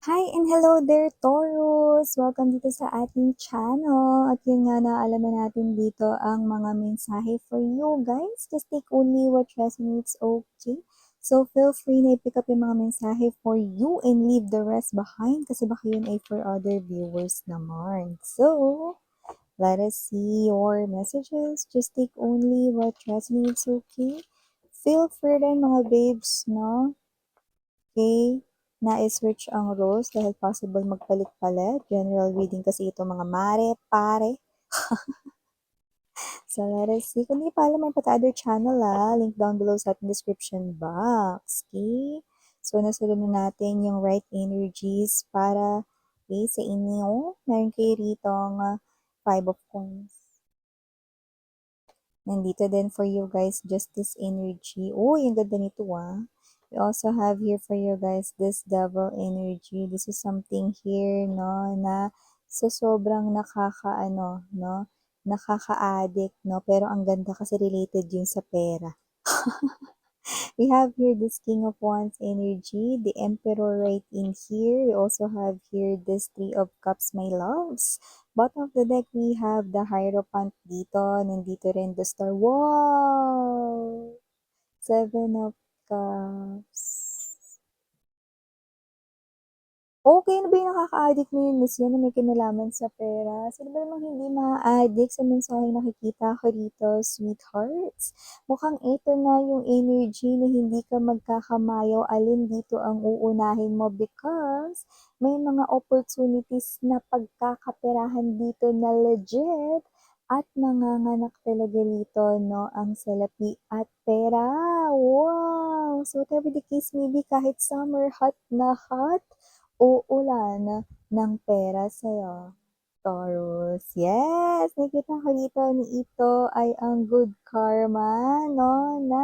Hi and hello there, Taurus! Welcome dito sa ating channel. At yun nga, naalaman natin dito ang mga mensahe for you guys. Just take only what resonates, okay? So feel free na i-pick up yung mga mensahe for you and leave the rest behind kasi baka yun ay for other viewers naman. So, let us see your messages. Just take only what resonates, okay? Feel free rin mga babes, no? Okay, na-switch ang roles dahil possible magpalit-palit. General reading kasi ito mga mare, pare. So let us see. Kung di pa alam ang pati other channel link down below sa ating description box. Okay? So nasunod na natin yung right energies para sa inyo. Meron kayo rito ang 5 of Coins. Nandito din for you guys, Justice energy. Oh, yung ganda nito We also have here for you guys this Devil energy. This is something here, no, na sa sobrang nakakaano, no, nakaka-addict, no, pero ang ganda kasi related yun sa pera. We have here this King of Wands energy, the Emperor right in here. We also have here this Three of Cups, my loves. Bottom of the deck, we have the Hierophant dito. Nandito rin the Star. Wow! Seven of Cups. Okay na ba yung nakaka-addict na yun, Miss Yan, na may kinalaman sa pera? Sino ba namang hindi ma-addict sa mensaheng nakikita ko dito, sweethearts? Mukhang ito na yung energy na hindi ka magkakamayaw alin dito ang uunahin mo because may mga opportunities na pagkakaperahan dito na legit at nanganganak talaga rito, no, ang salapi at pera. Wow! So whatever the case may be, kahit summer hot na hot, uulan ng pera sa'yo, Taurus. Yes! Nakikita ko dito ni ito ay ang good karma, no, na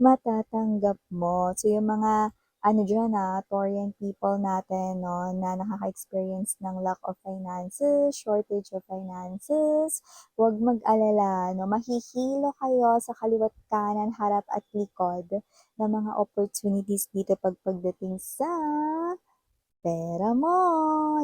matatanggap mo. So, yung mga ano dyan Taurian people natin, no, na nakaka-experience ng lack of finances, shortage of finances, huwag mag-alala, no, mahihilo kayo sa kaliwat kanan, harap at likod ng mga opportunities dito pagdating sa pera mo.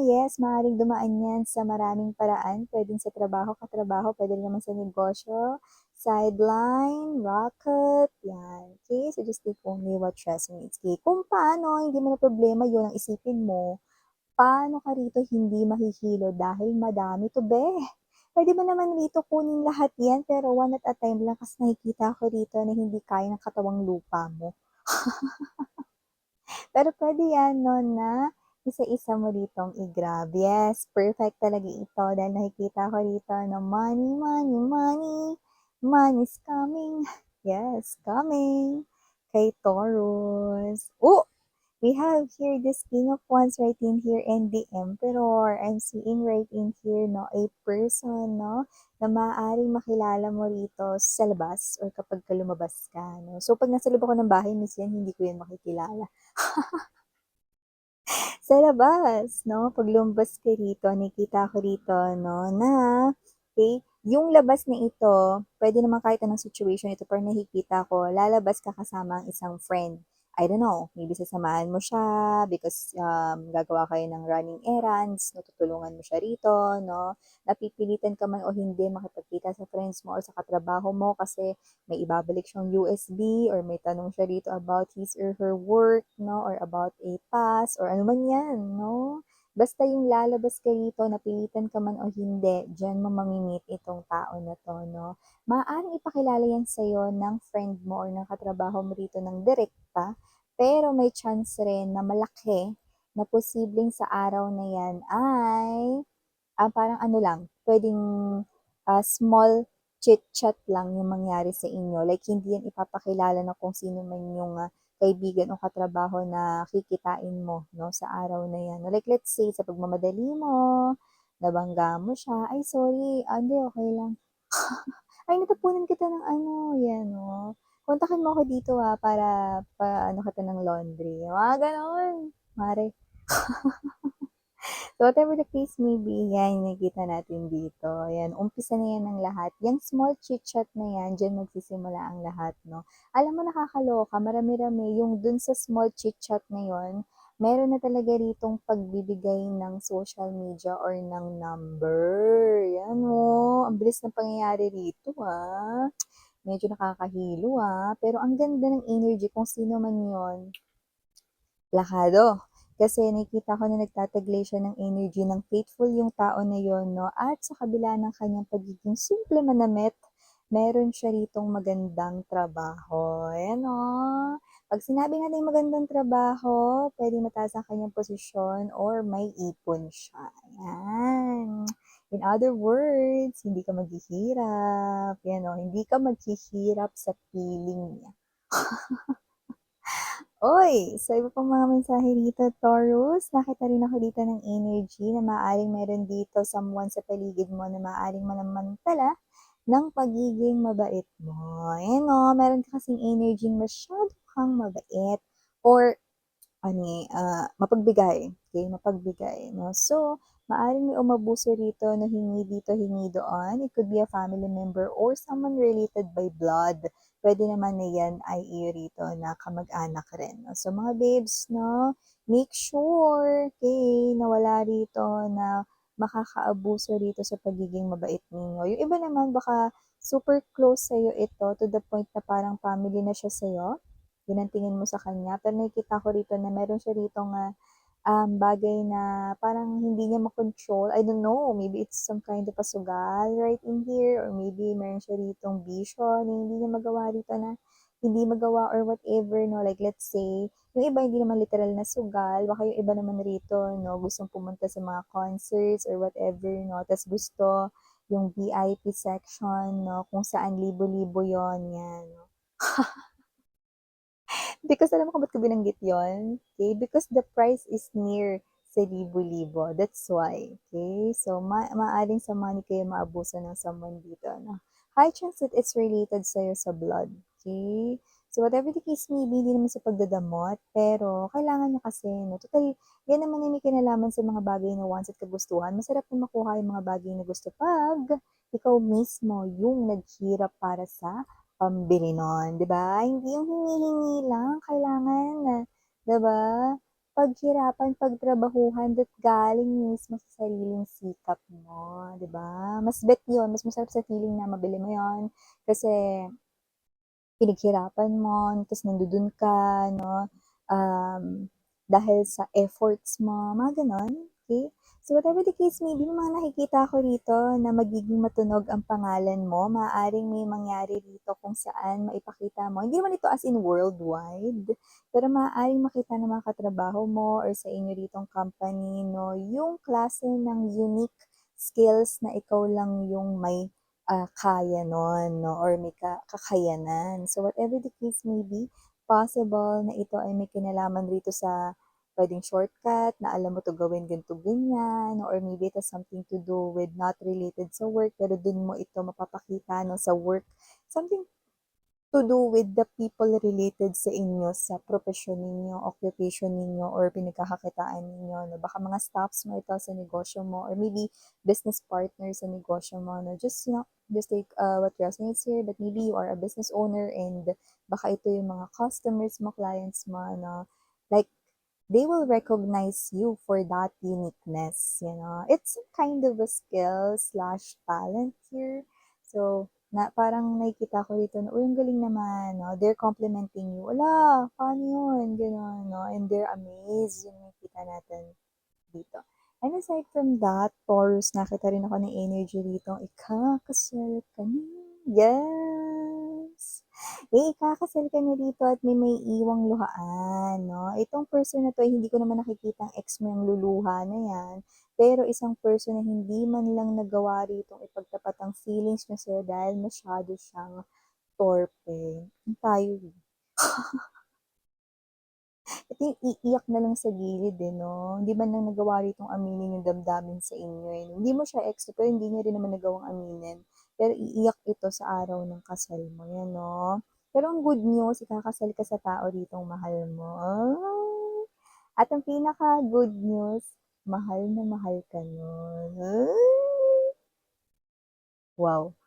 Yes, maaaring dumaan yan sa maraming paraan. Pwedeng sa trabaho, katrabaho, pwede rin naman sa negosyo, sideline, rocket, yan. Okay, so just take only what resonates. Okay, kung paano, hindi mo na problema yun ang isipin mo, paano ka rito hindi mahihilo dahil madami to be. Pwede ba naman rito kunin lahat yan pero one at a time lang kasi nakikita ko rito na hindi kaya ng katawang lupa mo. Pero pwede yan, no, na isa-isa mo ditong i-grab. Yes, perfect talaga ito dahil nakikita ko dito na money, money, money, money's coming. Yes, coming kay Taurus. Oh, we have here this King of Wands right in here and the Emperor. I'm seeing right in here, no, a person, no, na maaaring makilala mo rito sa labas or kapag lumabas ka, no. So, pag nasa loob ako ng bahay, Miss Yan, hindi ko yan makikilala. Sa labas, no, pag lumabas ka rito, nakita ko rito, no, na, okay, yung labas na ito, pwede naman kahit anong situation ito, pero nakikita ko, lalabas ka kasama ang isang friend. I don't know, maybe sasamahan mo siya because gagawa kayo ng running errands, no, tutulungan mo siya rito, no, napipilitan ka man o hindi makipagkita sa friends mo or sa katrabaho mo kasi may ibabalik siyang USB or may tanong siya dito about his or her work, no? Or about a task or ano man yan, no? Basta yung lalabas ka rito, napilitan ka man o hindi, dyan mo mamimit itong tao na to, no? Maaaring ipakilala yan sa'yo ng friend mo or ng katrabaho mo rito ng direkta, pero may chance rin na malaki na posibleng sa araw na yan ay parang ano lang, pwedeng small chit-chat lang yung mangyari sa inyo. Like, hindi yan ipapakilala na kung sino man yung kaibigan o katrabaho na kikitain mo, no, sa araw na yan. Like, let's say, sa pagmamadali mo, nabangga mo siya, ay, sorry, hindi, okay lang. Ay, natapunan kita ng ano, yan, no. Kontakin mo ako dito, para ano kita ng laundry. Mga ganon. Mare. So, whatever the case may be, yan, yung nakikita natin dito. Yan, umpisa na yan ng lahat. Yung small chit-chat na yan, dyan magsisimula ang lahat, no? Alam mo, nakakaloka, marami-rami, yung dun sa small chit-chat na yon, meron na talaga ritong pagbibigay ng social media or ng number. Yan oh, ang bilis ng pangyayari rito ah. Medyo nakakahilo ah, pero ang ganda ng energy kung sino man yon. Plakado. Kasi nakikita ko na nagtataglay siya ng energy ng faithful yung tao na yon, no? At sa kabila ng kanyang pagiging simple manamit, meron siya ritong magandang trabaho. Ayan, oh. Pag sinabi natin magandang trabaho, pwede mataas ang kanyang posisyon or may ipon siya. Ayan. In other words, hindi ka maghihirap. Yan, oh. Hindi ka maghihirap sa feeling niya. Oy, sa iba pang mga mensahe dito, Taurus, nakita rin ako dito ng energy na maaaring meron dito someone sa paligid mo na maaaring manamantala ng pagiging mabait mo. Ayan o, meron ka kasing energy masyado kang mabait or ano mapagbigay. Okay, mapagbigay, no? So, maaaring may umabuso rito na hingi dito, hingi doon. It could be a family member or someone related by blood. Pwede naman na yan ay iyo rito na kamag-anak rin. No? So, mga babes, no? Make sure, okay, na wala rito na makakaabuso rito sa pagiging mabait ninyo. Yung iba naman, baka super close sa'yo ito to the point na parang family na siya sa'yo. Yun ang tingin mo sa kanya. Pero nakikita ko rito na meron siya rito nga bagay na parang hindi niya makontrol. I don't know, maybe it's some kind of a sugal right in here or maybe meron siya ritong vision na hindi niya magawa rito na hindi magawa or whatever, no? Like, let's say, yung iba hindi naman literal na sugal, baka yung iba naman rito, no? Gustong pumunta sa mga concerts or whatever, no? Tapos gusto yung VIP section, no? Kung saan libo-libo yon yan, no? Because alam mo kung ba't ko binanggit yon? Okay? Because the price is near sa libo-libo. That's why. Okay? So, maaring sa money kayo maabuso ng someone dito. No? High chance that it's related sa'yo sa blood. Okay? So, whatever the case may be, hindi naman sa pagdadamot, pero kailangan nyo kasi, no? Total, yan naman yung may kinalaman sa mga bagay na wants at kagustuhan. Masarap na makuha yung mga bagay na gusto pag ikaw mismo yung naghirap para sa pambili nun, 'di ba? Hindi yung hingi-hingi lang, kailangan na, 'di ba? Paghirapan, pagtrabahuhan, that galing mismo sa sariling sikap mo, 'di ba? Mas bet yun, mas masarap sa feeling na mabili mo yon kasi pinaghirapan mo, tapos nandudun ka, no? Um, dahil sa efforts mo, mga ganon. Okay? So, whatever the case may be, may mga nakikita ko rito na magiging matunog ang pangalan mo. Maaaring may mangyari rito kung saan maipakita mo. Hindi naman ito as in worldwide, pero maaaring makita ng mga katrabaho mo or sa inyo ritong company, no, yung klase ng unique skills na ikaw lang yung may kaya nun, no? Or may kakayanan. So, whatever the case may be, possible na ito ay may kinalaman rito sa pwedeng shortcut na alam mo to gawin ganito ganyan or maybe it has something to do with not related sa work pero dun mo ito mapapakita no sa work something to do with the people related sa inyo, sa profession ninyo, occupation ninyo, or pinagkakakitaan ninyo. No? Baka mga staffs mo ito sa negosyo mo, or maybe business partner sa negosyo mo. No? Just, just take what resonates here, but maybe you are a business owner and baka ito yung mga customers mo, clients mo, no? Like, they will recognize you for that uniqueness, you know. It's kind of a skill slash talent here. So, parang nakikita ko dito na, uy, ang galing naman, no? They're complimenting you. Wala, paano yun? Gano'n, no? And they're amazed yung nakikita natin dito. And aside from that, Taurus, nakita rin ako ng energy dito. Ikakasal ka na. Yes! Ikakasal ka na dito at may iwang luhaan, no? Itong person na to, ay hindi ko naman nakikita ang ex mo yung luluha na yan. Pero isang person na hindi man lang nagawa rito ipagtapat ang feelings niya sa'yo dahil masyado siyang torpe. Ang tayo, at yung iiyak na lang sa gilid eh, no? Hindi man lang nagawa ritong aminin yung damdamin sa inyo eh. Hindi mo siya ex, pero hindi niya rin naman nagawang aminin. Pero iiyak ito sa araw ng kasal mo, yan, no? Pero ang good news, ikakasal ka sa tao ditong mahal mo. Ah! At ang pinaka good news, mahal na mahal ka nun. Ay! Wow.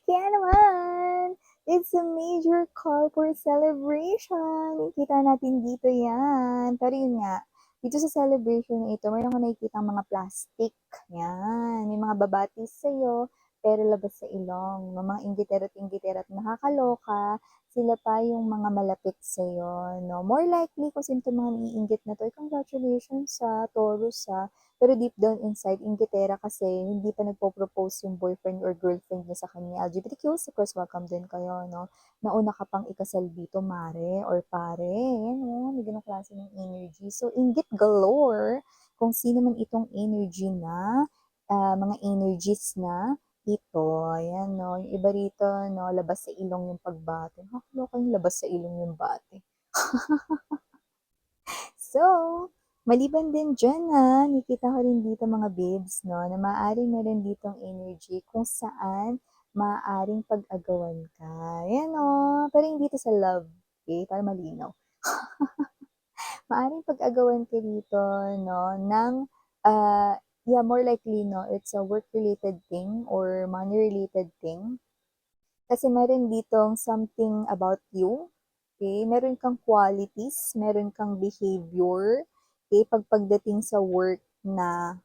Kaya naman, It's a major call for celebration. Kita natin dito yan. Pero yun nga, dito sa celebration na ito, meron ko nakikita mga plastic. Yan. May mga babatis sa'yo, pero labas sa ilong. May mga inggitero at nakakaloka, sila pa yung mga malapit sa'yo. No? More likely, kung sino itong mga naiinggit na to, congratulations sa Taurus sa. Pero deep down inside, inggitera kasi hindi pa nagpo-propose yung boyfriend or girlfriend niya sa kanya. LGBTQs, of course, welcome din kayo, no? Nauna ka pang ikasal dito, mare or pare. Yan, no? May ganong klase ng energy. So, inggit galore kung sino man itong energy na, mga energies na ito. Ayan, no? Yung iba rito, no? Labas sa ilong yung pagbate. Nakakaloka yung labas sa ilong yung bate. So, maliban din dyan nakita ko rin dito mga babes, no, na maaaring meron ditong energy kung saan maaaring pag-agawan ka. Yan, no, pero hindi to sa love, okay, para malinaw. Maaaring pag-agawan ka dito, no, ng, yeah, more likely, no, it's a work-related thing or money-related thing. Kasi meron ditong something about you, okay? Meron kang qualities, meron kang behavior, okay? Pagdating sa work na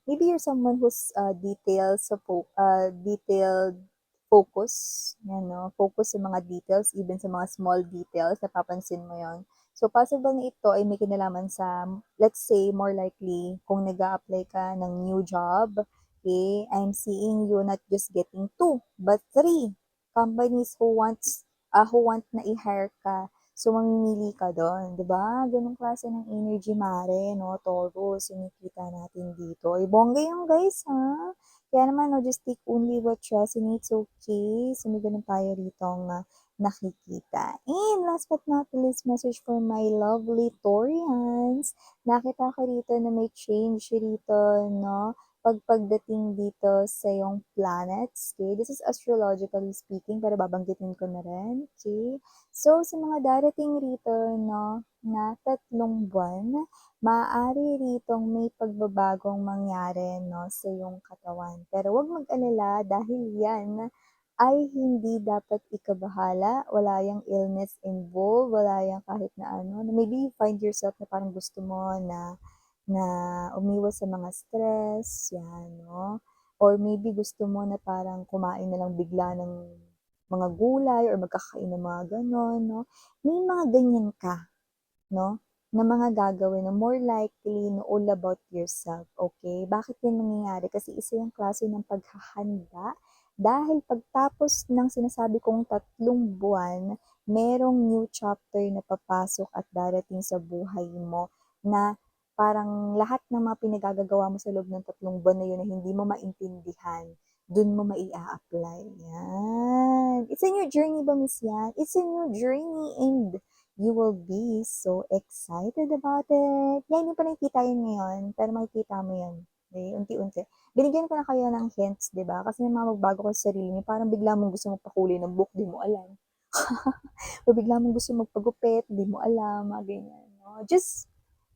maybe you're someone who's detailed focus, yan, no? Focus sa mga details, even sa mga small details, napapansin mo yon. So, possible na ito ay may kinalaman sa, let's say, more likely, kung nag apply ka ng new job, okay, I'm seeing you not just getting two, but three companies who want na i-hire ka. So, mamimili ka doon, di ba? Ganong klase ng energy, mare, no? Taurus, yung nakita natin dito. Ay, bongga yung guys, ha? Kaya naman, no, just take only what resonates, okay? So, may ganun tayo rito nakikita. And last but not least, message for my lovely Taurians. Nakita ko rito na may change rito, no? Pagdating dito sa yung planets, okay? This is astrologically speaking, pero babanggitin ko na rin, okay? So, sa mga darating rito, no, na 3 buwan, maaari ritong may pagbabagong mangyari, no, sa iyong katawan. Pero huwag mag-alala dahil yan ay hindi dapat ikabahala. Wala yung illness involved, wala yung kahit na ano. Maybe you find yourself na parang gusto mo na umiwas sa mga stress, yan, no? Or maybe gusto mo na parang kumain na lang bigla ng mga gulay or magkakain ng mga ganon, no? May mga ganyan ka, no? Na mga gagawin na more likely na all about yourself, okay? Bakit yan nangyayari? Kasi isa yung klase ng paghahanda dahil pagtapos ng sinasabi kong 3 buwan, merong new chapter na papasok at darating sa buhay mo na parang lahat ng mga pinagagagawa mo sa loob ng 3 buwan na yun na hindi mo maintindihan, dun mo maia-apply. Yan. It's a new journey ba, Miss Yan? It's a new journey and you will be so excited about it. Yan, hindi pa nakikita yun ngayon, pero makikita mo yan. Okay, unti-unti. Binigyan ko na kayo ng hints, di ba? Kasi may mga magbago ka sa sarili niyo, parang bigla mong gusto magpakulay ng buhok, di mo alam. O bigla mong gusto magpagupit, di mo alam, mga ganyan. No? Just,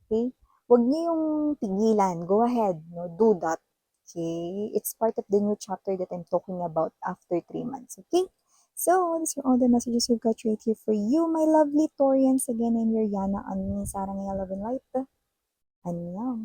okay, wag niyo yung pigilan. Go ahead, no? Do that. Okay? It's part of the new chapter that I'm talking about after 3 months. Okay? So, these are all the messages we've got right here for you, my lovely Torians. Again, I'm your Yana Ani, Sarang Love and Light. Annyeong.